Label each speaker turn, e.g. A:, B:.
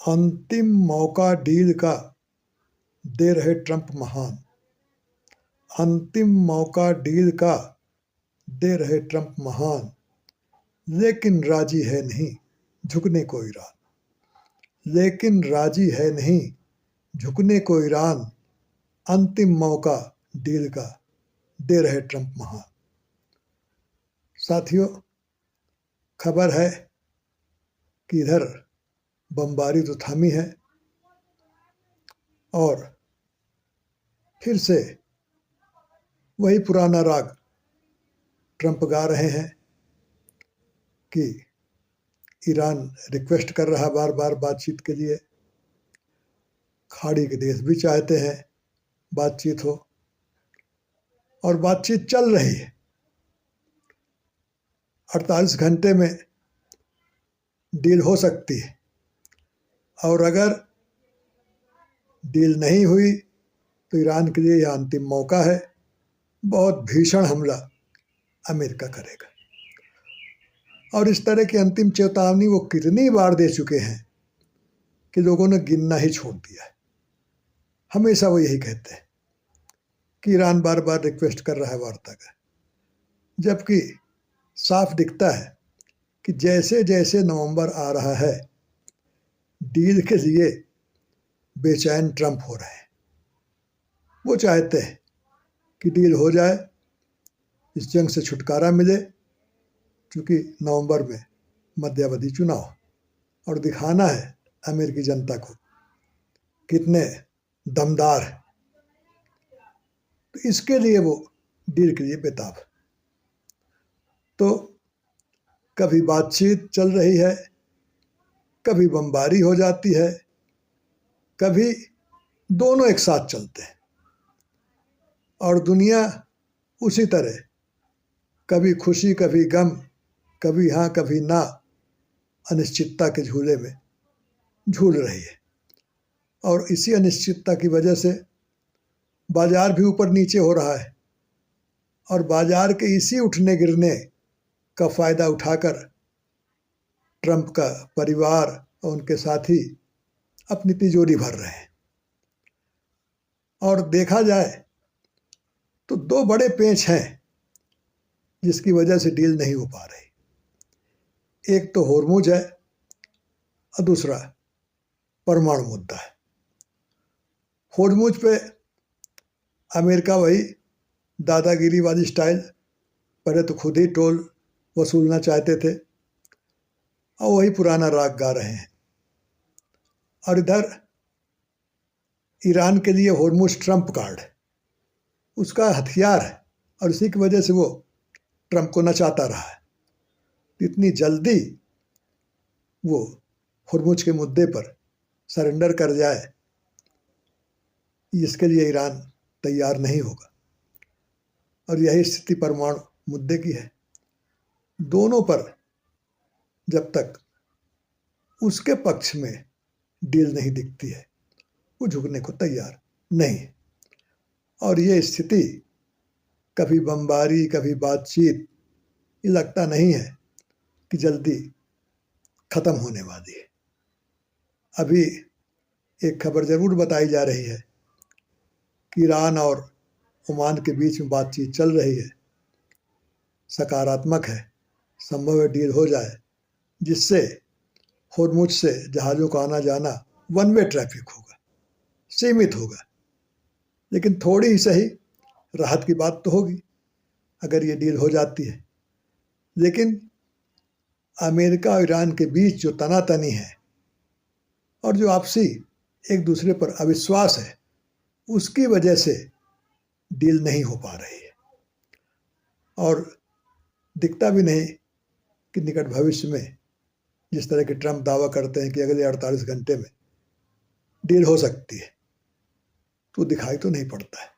A: अंतिम मौका डील का दे रहे ट्रंप महान। अंतिम मौका डील का दे रहे ट्रंप महान, लेकिन राजी है नहीं झुकने को ईरान। लेकिन राजी है नहीं झुकने को ईरान, अंतिम मौका डील का दे रहे ट्रंप महान। साथियों, खबर है कि इधर बमबारी तो थमी है और फिर से वही पुराना राग ट्रंप गा रहे हैं कि ईरान रिक्वेस्ट कर रहा बार बार बातचीत के लिए। खाड़ी के देश भी चाहते हैं बातचीत हो और बातचीत चल रही है। 48 घंटे में डील हो सकती है और अगर डील नहीं हुई तो ईरान के लिए यह अंतिम मौका है। बहुत भीषण हमला अमेरिका करेगा और इस तरह की अंतिम चेतावनी वो कितनी बार दे चुके हैं कि लोगों ने गिनना ही छोड़ दिया है। हमेशा वो यही कहते हैं कि ईरान बार बार रिक्वेस्ट कर रहा है वार्ता का, जबकि साफ दिखता है कि जैसे जैसे नवंबर आ रहा है डील के लिए बेचैन ट्रंप हो रहे हैं। वो चाहते हैं कि डील हो जाए, इस जंग से छुटकारा मिले, क्योंकि नवंबर में मध्यावधि चुनाव और दिखाना है अमेरिकी जनता को कितने दमदार है। तो इसके लिए वो डील के लिए बेताब है। तो कभी बातचीत चल रही है, कभी बमबारी हो जाती है, कभी दोनों एक साथ चलते हैं और दुनिया उसी तरह कभी खुशी कभी गम, कभी हाँ कभी ना, अनिश्चितता के झूले में झूल रही है। और इसी अनिश्चितता की वजह से बाजार भी ऊपर नीचे हो रहा है और बाजार के इसी उठने गिरने का फ़ायदा उठाकर ट्रंप का परिवार और उनके साथी अपनी तिजोरी भर रहे हैं। और देखा जाए तो दो बड़े पेंच हैं जिसकी वजह से डील नहीं हो पा रही। एक तो होर्मुज है और दूसरा परमाणु मुद्दा है। होर्मुज पे अमेरिका वही दादागिरी वाली स्टाइल, पहले तो खुद ही टोल वसूलना चाहते थे और वही पुराना राग गा रहे हैं। और इधर ईरान के लिए होर्मुज ट्रंप कार्ड है, उसका हथियार है और इसी की वजह से वो ट्रंप को नचाता रहा है। इतनी जल्दी वो होर्मुज के मुद्दे पर सरेंडर कर जाए, इसके लिए ईरान तैयार नहीं होगा। और यही स्थिति परमाणु मुद्दे की है। दोनों पर जब तक उसके पक्ष में डील नहीं दिखती है, वो झुकने को तैयार नहीं है। और ये स्थिति कभी बमबारी कभी बातचीत, ये लगता नहीं है कि जल्दी ख़त्म होने वाली है। अभी एक खबर ज़रूर बताई जा रही है कि ईरान और ओमान के बीच में बातचीत चल रही है, सकारात्मक है, संभव है डील हो जाए जिससे होर्मुज से जहाज़ों का आना जाना वन वे ट्रैफिक होगा, सीमित होगा। लेकिन थोड़ी ही सही राहत की बात तो होगी अगर ये डील हो जाती है। लेकिन अमेरिका और ईरान के बीच जो तनातनी है और जो आपसी एक दूसरे पर अविश्वास है, उसकी वजह से डील नहीं हो पा रही है। और दिखता भी नहीं कि निकट भविष्य में जिस तरह के ट्रंप दावा करते हैं कि अगले 48 घंटे में डील हो सकती है, तो दिखाई तो नहीं पड़ता है।